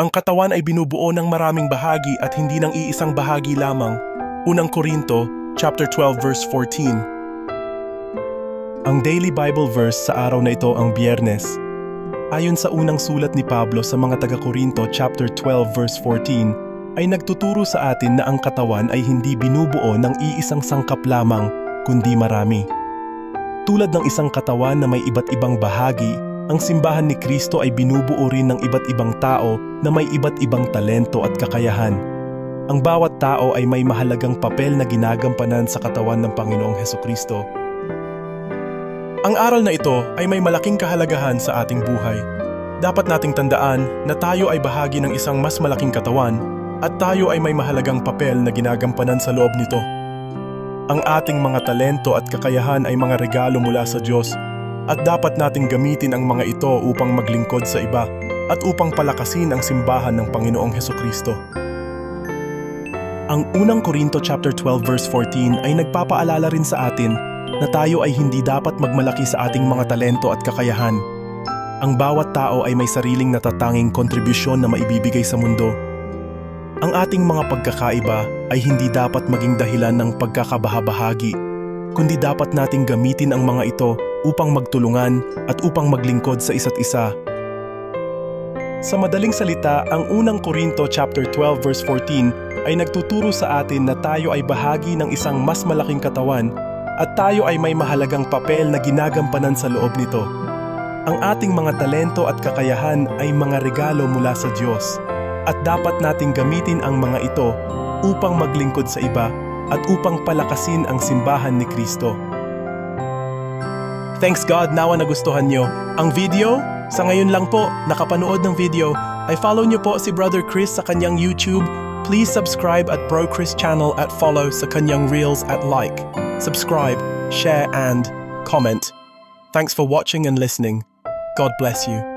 Ang katawan ay binubuo ng maraming bahagi at hindi ng iisang bahagi lamang. Unang Korinto, chapter 12, verse 14. Ang daily Bible verse sa araw na ito ang Biyernes. Ayon sa unang sulat ni Pablo sa mga taga-Korinto, chapter 12, verse 14, ay nagtuturo sa atin na ang katawan ay hindi binubuo ng iisang sangkap lamang, kundi marami. Tulad ng isang katawan na may iba't ibang bahagi, ang simbahan ni Kristo ay binubuo rin ng iba't ibang tao na may iba't ibang talento at kakayahan. Ang bawat tao ay may mahalagang papel na ginagampanan sa katawan ng Panginoong Hesukristo. Ang aral na ito ay may malaking kahalagahan sa ating buhay. Dapat nating tandaan na tayo ay bahagi ng isang mas malaking katawan at tayo ay may mahalagang papel na ginagampanan sa loob nito. Ang ating mga talento at kakayahan ay mga regalo mula sa Diyos at dapat nating gamitin ang mga ito upang maglingkod sa iba at upang palakasin ang simbahan ng Panginoong Hesukristo. Ang unang Korinto chapter 12 verse 14 ay nagpapaalala rin sa atin na tayo ay hindi dapat magmalaki sa ating mga talento at kakayahan. Ang bawat tao ay may sariling natatanging kontribusyon na maibibigay sa mundo. Ang ating mga pagkakaiba ay hindi dapat maging dahilan ng pagkakabahabahagi, kundi dapat nating gamitin ang mga ito upang magtulungan at upang maglingkod sa isa't isa. Sa madaling salita, ang unang Korinto chapter 12 verse 14 ay nagtuturo sa atin na tayo ay bahagi ng isang mas malaking katawan at tayo ay may mahalagang papel na ginagampanan sa loob nito. Ang ating mga talento at kakayahan ay mga regalo mula sa Diyos at dapat nating gamitin ang mga ito upang maglingkod sa iba at upang palakasin ang simbahan ni Kristo. Thanks God, nawa nagustuhan nyo ang video. Sa ngayon lang po, nakapanood ng video, ay follow nyo po si Brother Chris sa kanyang YouTube. Please subscribe at Bro Chris channel at follow sa kanyang Reels at like. Subscribe, share and comment. Thanks for watching and listening. God bless you.